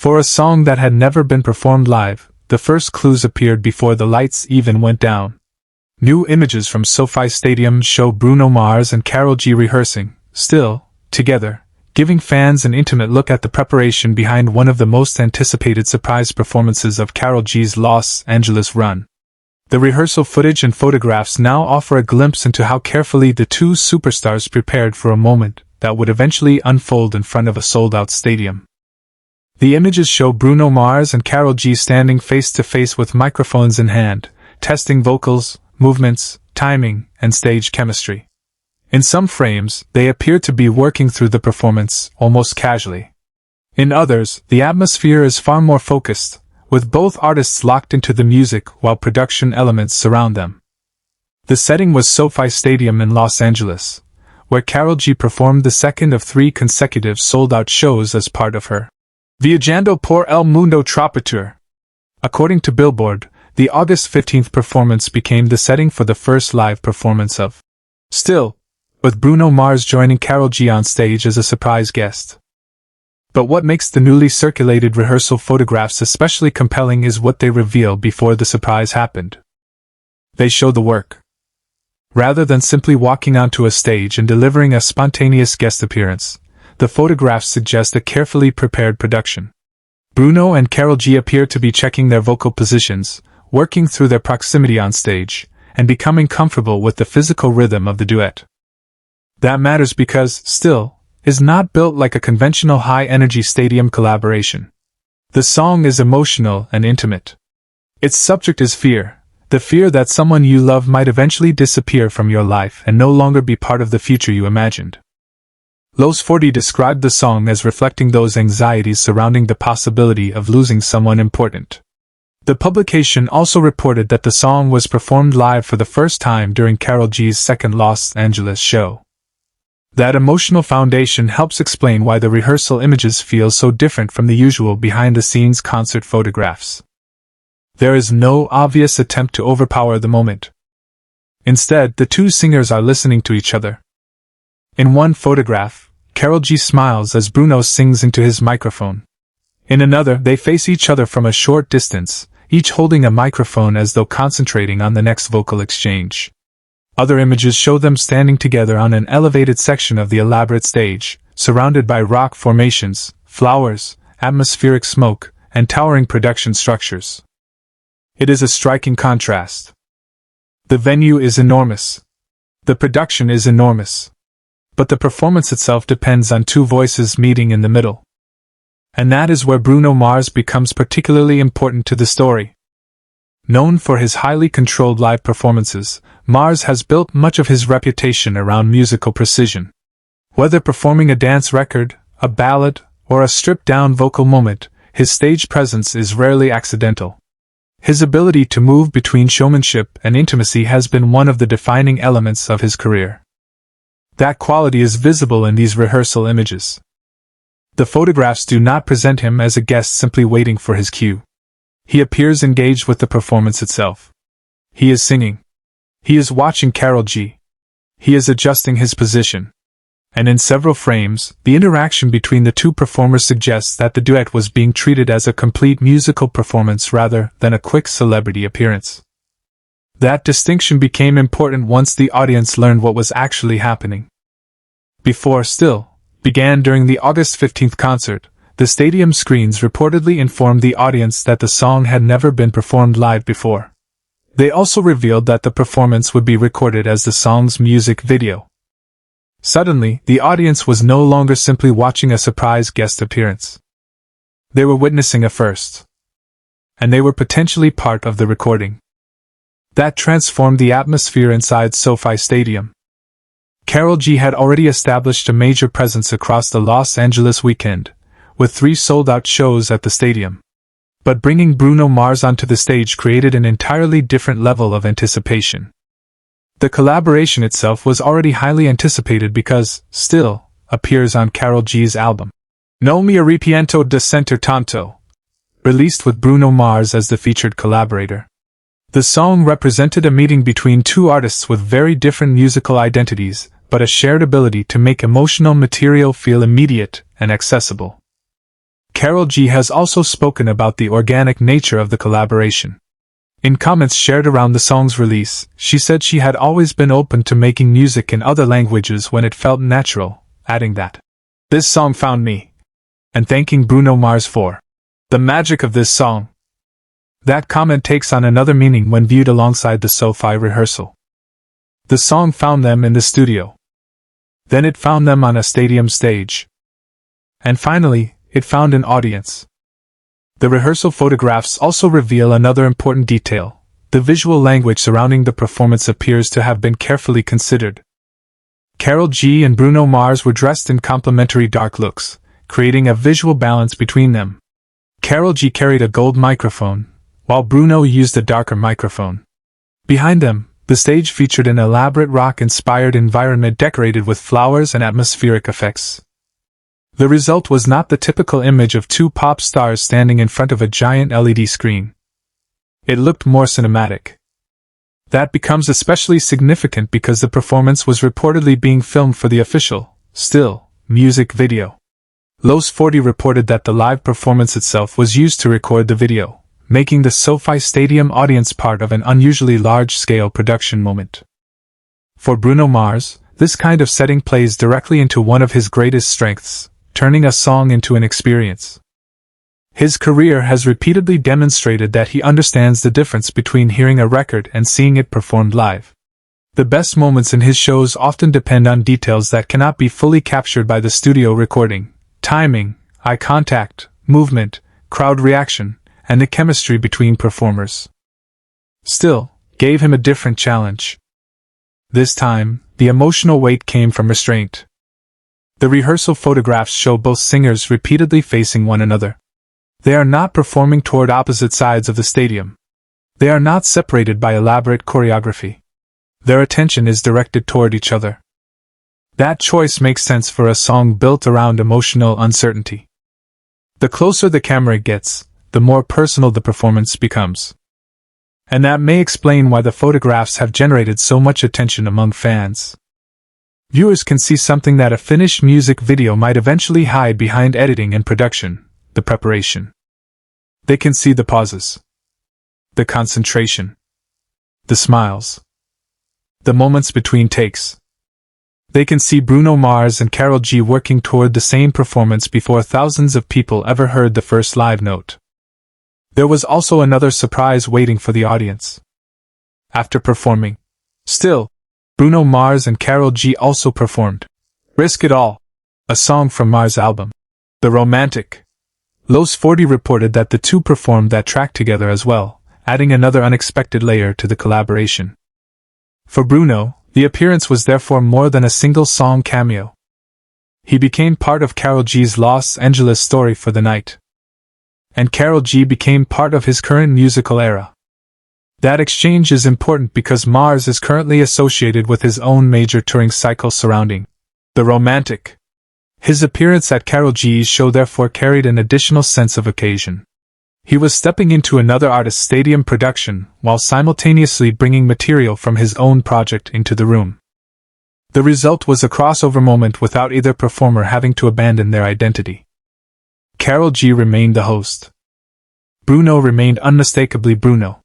For a song that had never been performed live, the first clues appeared before the lights even went down. New images from SoFi Stadium show Bruno Mars and Karol G rehearsing, still, together, giving fans an intimate look at the preparation behind one of the most anticipated surprise performances of Karol G's Los Angeles run. The rehearsal footage and photographs now offer a glimpse into how carefully the two superstars prepared for a moment that would eventually unfold in front of a sold-out stadium. The images show Bruno Mars and Karol G standing face-to-face with microphones in hand, testing vocals, movements, timing, and stage chemistry. In some frames, they appear to be working through the performance, almost casually. In others, the atmosphere is far more focused, with both artists locked into the music while production elements surround them. The setting was SoFi Stadium in Los Angeles, where Karol G performed the second of 3 consecutive sold-out shows as part of her Viajando por el Mundo Tropa Tour. According to Billboard, the August 15th performance became the setting for the first live performance of Still, with Bruno Mars joining Karol G on stage as a surprise guest. But what makes the newly circulated rehearsal photographs especially compelling is what they reveal before the surprise happened. They show the work. Rather than simply walking onto a stage and delivering a spontaneous guest appearance, the photographs suggest a carefully prepared production. Bruno and Karol G appear to be checking their vocal positions, working through their proximity on stage, and becoming comfortable with the physical rhythm of the duet. That matters because, Still, is not built like a conventional high-energy stadium collaboration. The song is emotional and intimate. Its subject is fear, the fear that someone you love might eventually disappear from your life and no longer be part of the future you imagined. Los 40 described the song as reflecting those anxieties surrounding the possibility of losing someone important. The publication also reported that the song was performed live for the first time during Karol G's second Los Angeles show. That emotional foundation helps explain why the rehearsal images feel so different from the usual behind-the-scenes concert photographs. There is no obvious attempt to overpower the moment. Instead, the two singers are listening to each other. In one photograph, Karol G smiles as Bruno sings into his microphone. In another, they face each other from a short distance, each holding a microphone as though concentrating on the next vocal exchange. Other images show them standing together on an elevated section of the elaborate stage, surrounded by rock formations, flowers, atmospheric smoke, and towering production structures. It is a striking contrast. The venue is enormous. The production is enormous. But the performance itself depends on two voices meeting in the middle. And that is where Bruno Mars becomes particularly important to the story. Known for his highly controlled live performances, Mars has built much of his reputation around musical precision. Whether performing a dance record, a ballad, or a stripped-down vocal moment, his stage presence is rarely accidental. His ability to move between showmanship and intimacy has been one of the defining elements of his career. That quality is visible in these rehearsal images. The photographs do not present him as a guest simply waiting for his cue. He appears engaged with the performance itself. He is singing. He is watching Karol G. He is adjusting his position. And in several frames, the interaction between the two performers suggests that the duet was being treated as a complete musical performance rather than a quick celebrity appearance. That distinction became important once the audience learned what was actually happening. Before Still began during the August 15th concert, the stadium screens reportedly informed the audience that the song had never been performed live before. They also revealed that the performance would be recorded as the song's music video. Suddenly, the audience was no longer simply watching a surprise guest appearance. They were witnessing a first. And they were potentially part of the recording. That transformed the atmosphere inside SoFi Stadium. Karol G had already established a major presence across the Los Angeles weekend, with 3 sold-out shows at the stadium. But bringing Bruno Mars onto the stage created an entirely different level of anticipation. The collaboration itself was already highly anticipated because Still appears on Karol G's album No Me Arrepiento de Sentir Tanto, released with Bruno Mars as the featured collaborator. The song represented a meeting between two artists with very different musical identities, but a shared ability to make emotional material feel immediate and accessible. Karol G has also spoken about the organic nature of the collaboration. In comments shared around the song's release, she said she had always been open to making music in other languages when it felt natural, adding that, "This song found me," and thanking Bruno Mars for the magic of this song. That comment takes on another meaning when viewed alongside the SoFi rehearsal. The song found them in the studio. Then it found them on a stadium stage. And finally, it found an audience. The rehearsal photographs also reveal another important detail. The visual language surrounding the performance appears to have been carefully considered. Karol G and Bruno Mars were dressed in complementary dark looks, creating a visual balance between them. Karol G carried a gold microphone, while Bruno used a darker microphone. Behind them, the stage featured an elaborate rock-inspired environment decorated with flowers and atmospheric effects. The result was not the typical image of two pop stars standing in front of a giant LED screen. It looked more cinematic. That becomes especially significant because the performance was reportedly being filmed for the official, still, music video. Los 40 reported that the live performance itself was used to record the video, making the SoFi Stadium audience part of an unusually large-scale production moment. For Bruno Mars, this kind of setting plays directly into one of his greatest strengths, turning a song into an experience. His career has repeatedly demonstrated that he understands the difference between hearing a record and seeing it performed live. The best moments in his shows often depend on details that cannot be fully captured by the studio recording: timing, eye contact, movement, crowd reaction, and the chemistry between performers. Still, gave him a different challenge. This time, the emotional weight came from restraint. The rehearsal photographs show both singers repeatedly facing one another. They are not performing toward opposite sides of the stadium. They are not separated by elaborate choreography. Their attention is directed toward each other. That choice makes sense for a song built around emotional uncertainty. The closer the camera gets, the more personal the performance becomes. And that may explain why the photographs have generated so much attention among fans. Viewers can see something that a finished music video might eventually hide behind editing and production: the preparation. They can see the pauses, the concentration, the smiles, the moments between takes. They can see Bruno Mars and Karol G working toward the same performance before thousands of people ever heard the first live note. There was also another surprise waiting for the audience. After performing "Still," Bruno Mars and Karol G also performed "Risk It All," a song from Mars' album, The Romantic. Los 40 reported that the two performed that track together as well, adding another unexpected layer to the collaboration. For Bruno, the appearance was therefore more than a single song cameo. He became part of Karol G's Los Angeles story for the night. And Karol G became part of his current musical era. That exchange is important because Mars is currently associated with his own major touring cycle surrounding The Romantic. His appearance at Karol G's show therefore carried an additional sense of occasion. He was stepping into another artist's stadium production while simultaneously bringing material from his own project into the room. The result was a crossover moment without either performer having to abandon their identity. Karol G remained the host. Bruno remained unmistakably Bruno.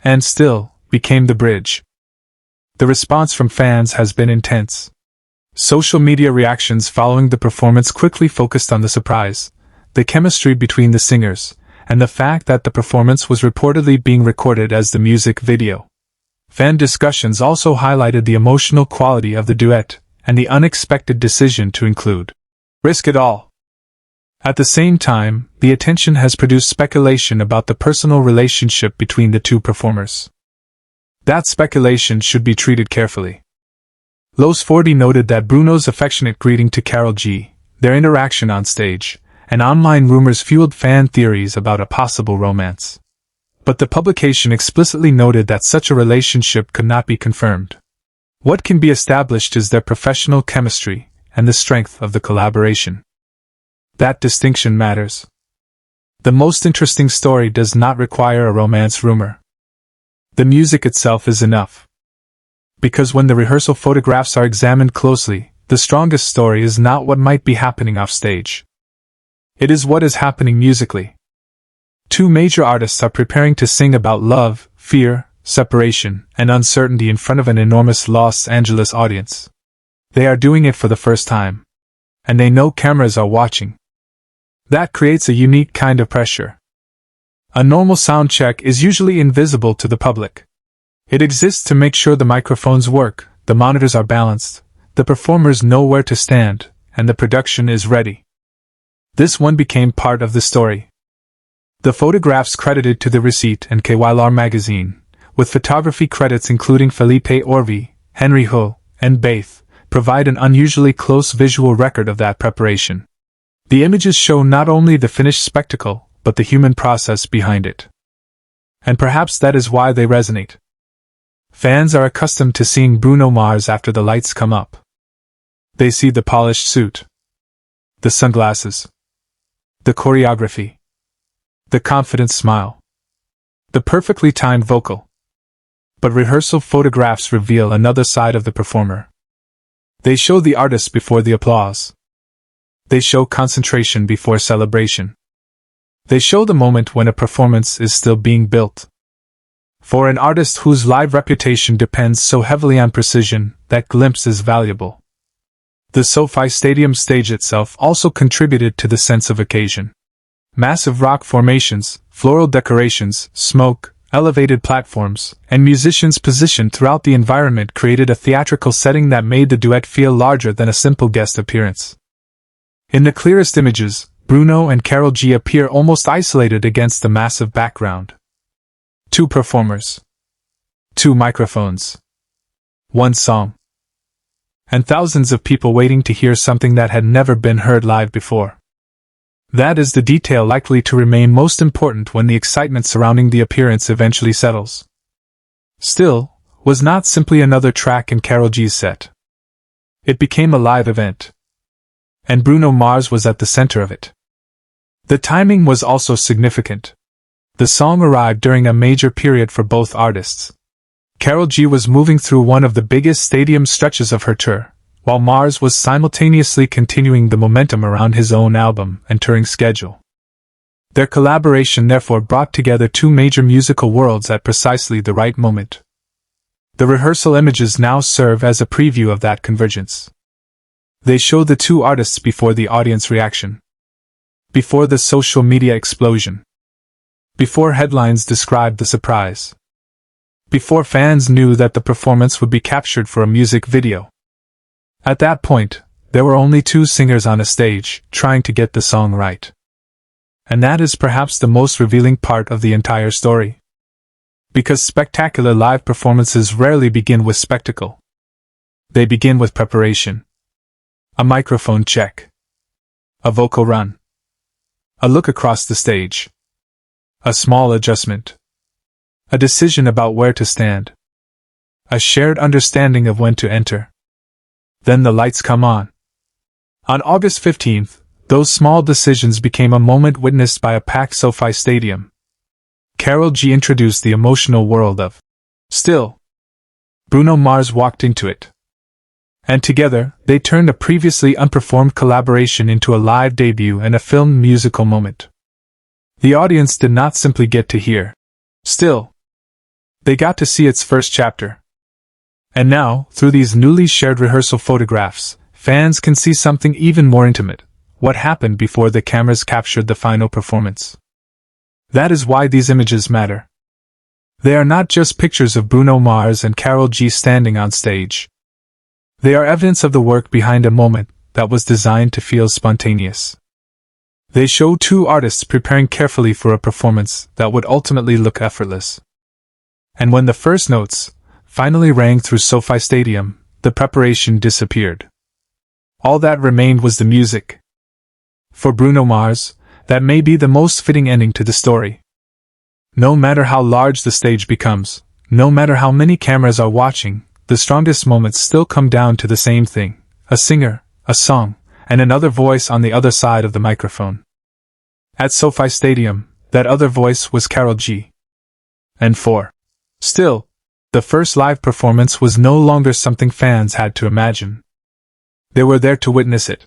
And "Still" became the bridge. The response from fans has been intense. Social media reactions following the performance quickly focused on the surprise, the chemistry between the singers, and the fact that the performance was reportedly being recorded as the music video. Fan discussions also highlighted the emotional quality of the duet, and the unexpected decision to include "Risk It All." At the same time, the attention has produced speculation about the personal relationship between the two performers. That speculation should be treated carefully. Los 40 noted that Bruno's affectionate greeting to Karol G, their interaction on stage, and online rumors fueled fan theories about a possible romance. But the publication explicitly noted that such a relationship could not be confirmed. What can be established is their professional chemistry and the strength of the collaboration. That distinction matters. The most interesting story does not require a romance rumor. The music itself is enough. Because when the rehearsal photographs are examined closely, the strongest story is not what might be happening off stage. It is what is happening musically. Two major artists are preparing to sing about love, fear, separation, and uncertainty in front of an enormous Los Angeles audience. They are doing it for the first time. And they know cameras are watching. That creates a unique kind of pressure. A normal sound check is usually invisible to the public. It exists to make sure the microphones work, the monitors are balanced, the performers know where to stand, and the production is ready. This one became part of the story. The photographs credited to the Receipt and KYLR magazine, with photography credits including Felipe Orvi, Henry Ho, and Baith, provide an unusually close visual record of that preparation. The images show not only the finished spectacle, but the human process behind it. And perhaps that is why they resonate. Fans are accustomed to seeing Bruno Mars after the lights come up. They see the polished suit, the sunglasses, the choreography, the confident smile, the perfectly timed vocal. But rehearsal photographs reveal another side of the performer. They show the artist before the applause. They show concentration before celebration. They show the moment when a performance is still being built. For an artist whose live reputation depends so heavily on precision, that glimpse is valuable. The SoFi Stadium stage itself also contributed to the sense of occasion. Massive rock formations, floral decorations, smoke, elevated platforms, and musicians positioned throughout the environment created a theatrical setting that made the duet feel larger than a simple guest appearance. In the clearest images, Bruno and Karol G appear almost isolated against the massive background. Two performers. Two microphones. One song. And thousands of people waiting to hear something that had never been heard live before. That is the detail likely to remain most important when the excitement surrounding the appearance eventually settles. Still, was not simply another track in Karol G's set. It became a live event. And Bruno Mars was at the center of it. The timing was also significant. The song arrived during a major period for both artists. Karol G was moving through one of the biggest stadium stretches of her tour, while Mars was simultaneously continuing the momentum around his own album and touring schedule. Their collaboration therefore brought together two major musical worlds at precisely the right moment. The rehearsal images now serve as a preview of that convergence. They show the two artists before the audience reaction. Before the social media explosion. Before headlines described the surprise. Before fans knew that the performance would be captured for a music video. At that point, there were only two singers on a stage, trying to get the song right. And that is perhaps the most revealing part of the entire story. Because spectacular live performances rarely begin with spectacle. They begin with preparation. A microphone check. A vocal run. A look across the stage. A small adjustment. A decision about where to stand. A shared understanding of when to enter. Then the lights come on. On August 15th, those small decisions became a moment witnessed by a packed SoFi Stadium. Karol G introduced the emotional world of Still. Bruno Mars walked into it. And together, they turned a previously unperformed collaboration into a live debut and a filmed musical moment. The audience did not simply get to hear Still. They got to see its first chapter. And now, through these newly shared rehearsal photographs, fans can see something even more intimate, what happened before the cameras captured the final performance. That is why these images matter. They are not just pictures of Bruno Mars and Karol G standing on stage. They are evidence of the work behind a moment that was designed to feel spontaneous. They show two artists preparing carefully for a performance that would ultimately look effortless. And when the first notes finally rang through SoFi Stadium, the preparation disappeared. All that remained was the music. For Bruno Mars, that may be the most fitting ending to the story. No matter how large the stage becomes, no matter how many cameras are watching, the strongest moments still come down to the same thing: a singer, a song, and another voice on the other side of the microphone. At SoFi Stadium, that other voice was Karol G. And for Still, the first live performance was no longer something fans had to imagine. They were there to witness it.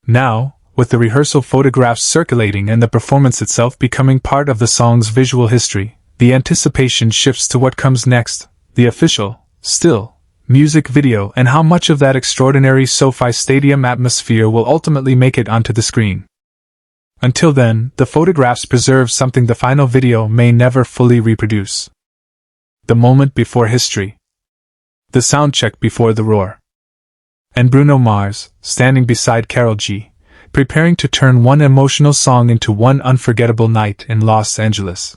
Now, with the rehearsal photographs circulating and the performance itself becoming part of the song's visual history, the anticipation shifts to what comes next, the official, still, music video, and how much of that extraordinary SoFi Stadium atmosphere will ultimately make it onto the screen. Until then, the photographs preserve something the final video may never fully reproduce. The moment before history. The soundcheck before the roar. And Bruno Mars, standing beside Karol G, preparing to turn one emotional song into one unforgettable night in Los Angeles.